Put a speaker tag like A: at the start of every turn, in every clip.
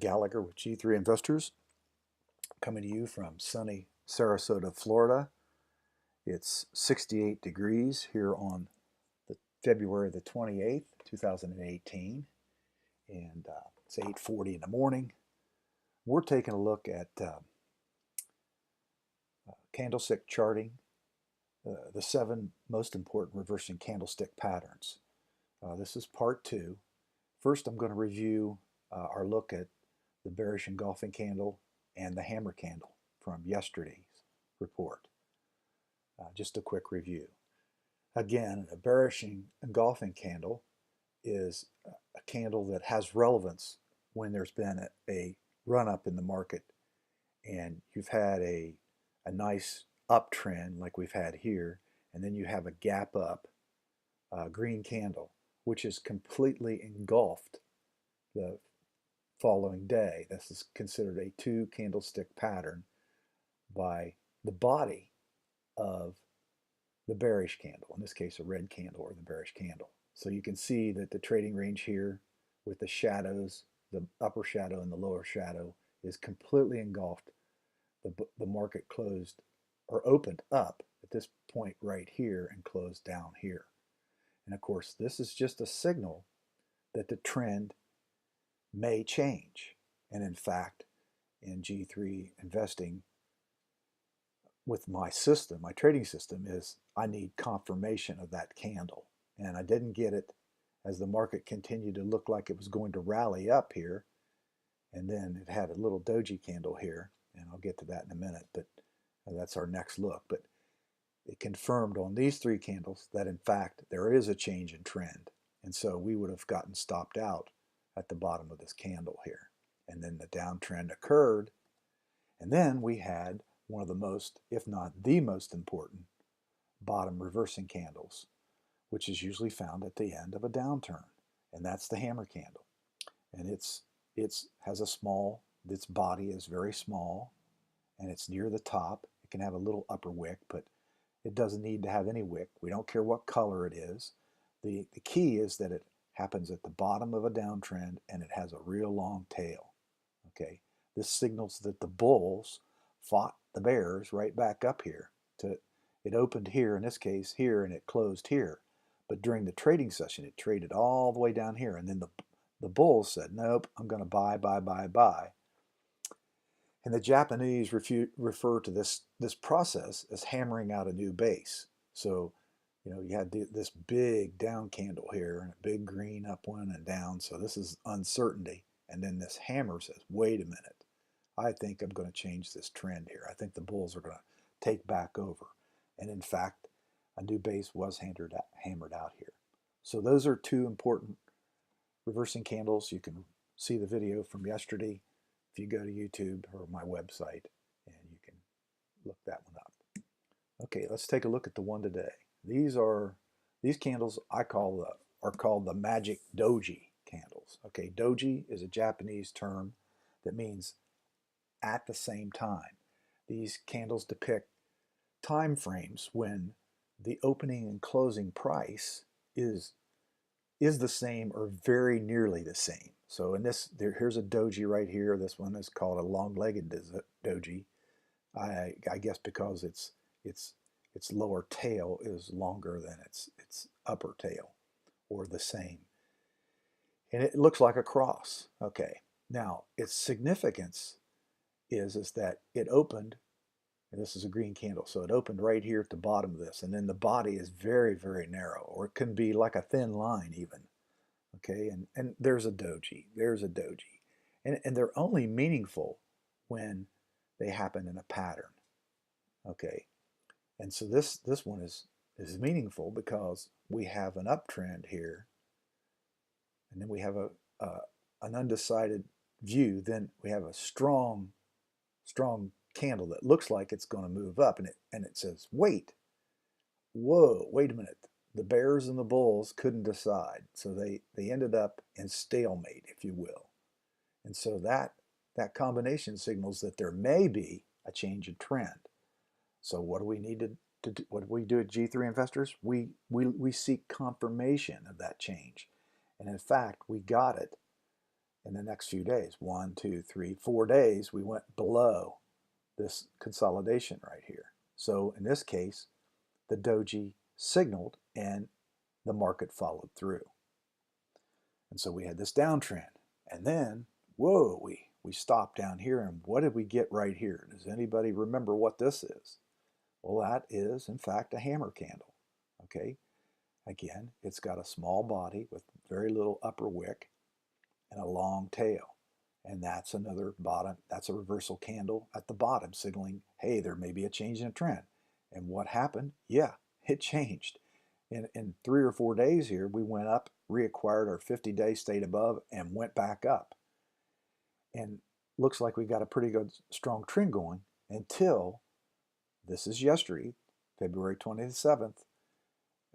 A: Gallagher with G3 Investors, coming to you from sunny Sarasota, Florida. It's 68 degrees here on February the 28th, 2018, and it's 8:40 in the morning. We're taking a look at candlestick charting, the 7 most important reversing candlestick patterns. This is part 2. First, I'm going to review our look at the bearish engulfing candle and the hammer candle from yesterday's report. Just a quick review. Again, a bearish engulfing candle is a candle that has relevance when there's been a run up in the market and you've had a nice uptrend like we've had here, and then you have a gap up green candle, which is completely engulfed the following day. This is considered a 2 candlestick pattern by the body of the bearish candle, in this case a red candle or the bearish candle. So you can see that the trading range here with the shadows, the upper shadow and the lower shadow, is completely engulfed. The market closed or opened up at this point right here and closed down here. And of course, this is just a signal that the trend may change. And in fact, in G3 investing, with my system, my trading system, is I need confirmation of that candle. And I didn't get it as the market continued to look like it was going to rally up here. And then it had a little doji candle here, and I'll get to that in a minute, but that's our next look. But it confirmed on these 3 candles that in fact there is a change in trend. And so we would have gotten stopped out at the bottom of this candle here. And then the downtrend occurred, and then we had one of the most, if not the most important, bottom reversing candles, which is usually found at the end of a downturn, and that's the hammer candle. And its body is very small, and it's near the top. It can have a little upper wick, but it doesn't need to have any wick. We don't care what color it is. The key is that it happens at the bottom of a downtrend and it has a real long tail. Okay, this signals that the bulls fought the bears right back up here. It opened here, in this case here, and it closed here. But during the trading session, it traded all the way down here, and then the bulls said, nope, I'm going to buy, buy, buy, buy. And the Japanese refer to this process as hammering out a new base. So, you had this big down candle here and a big green up one and down. So this is uncertainty. And then this hammer says, wait a minute, I think I'm going to change this trend here. I think the bulls are going to take back over. And in fact, a new base was hammered out here. So those are 2 important reversing candles. You can see the video from yesterday if you go to YouTube or my website, and you can look that one up. Okay, let's take a look at the one today. These candles are called the magic doji candles. Okay, doji is a Japanese term that means at the same time. These candles depict time frames when the opening and closing price is the same or very nearly the same. So in this, here's a doji right here. This one is called a long-legged doji. I guess because its lower tail is longer than its upper tail, or the same. And it looks like a cross. Okay. Now, its significance is that it opened, and this is a green candle, so it opened right here at the bottom of this, and then the body is very, very narrow, or it can be like a thin line even. Okay, and there's a doji, and they're only meaningful when they happen in a pattern. Okay, and so this one is meaningful because we have an uptrend here, and then we have an undecided view. Then we have a strong candle that looks like it's going to move up, and it says, wait, whoa, wait a minute. The bears and the bulls couldn't decide, so they ended up in stalemate, if you will. And so that combination signals that there may be a change in trend. So what do we need to do? What do we do at G3 Investors? We seek confirmation of that change. And in fact, we got it in the next few days. 1, 2, 3, 4 days, we went below this consolidation right here. So in this case, the doji signaled and the market followed through. And so we had this downtrend. And then, whoa, we stopped down here. And what did we get right here? Does anybody remember what this is? Well, that is, in fact, a hammer candle. Okay. Again, it's got a small body with very little upper wick and a long tail. And that's another bottom, that's a reversal candle at the bottom signaling, hey, there may be a change in a trend. And what happened? Yeah, it changed. In 3 or 4 days here, we went up, reacquired our 50-day, stayed above, and went back up. And looks like we got a pretty good, strong trend going until, this is yesterday, February 27th,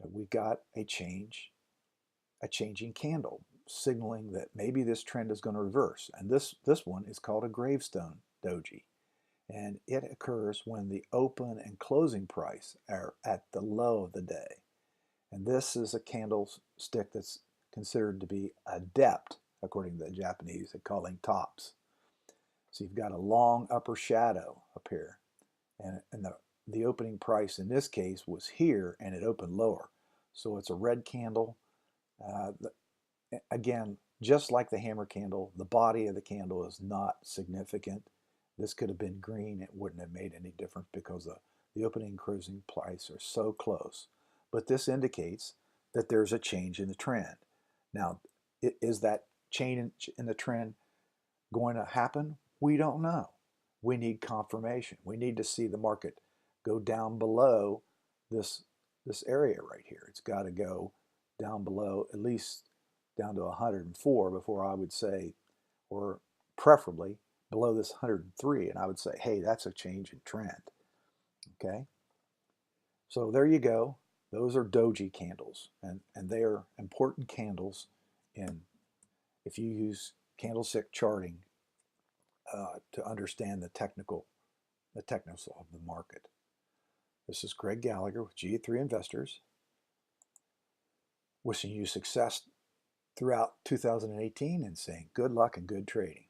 A: we got a changing candle, signaling that maybe this trend is going to reverse. And this one is called a gravestone doji. And it occurs when the open and closing price are at the low of the day. And this is a candlestick that's considered to be adept, according to the Japanese, at calling tops. So you've got a long upper shadow up here. And the opening price in this case was here, and it opened lower. So it's a red candle. Again, just like the hammer candle, the body of the candle is not significant. This could have been green. It wouldn't have made any difference because the opening and closing price are so close. But this indicates that there's a change in the trend. Now, is that change in the trend going to happen? We don't know. We need confirmation. We need to see the market go down below this area right here. It's got to go down below, at least down to 104 before I would say, or preferably below this 103, and I would say, hey, that's a change in trend. Okay? So there you go. Those are doji candles, and they are important candles if you use candlestick charting to understand the technical of the market. This is Greg Gallagher with G3 Investors, wishing you success throughout 2018 and saying good luck and good trading.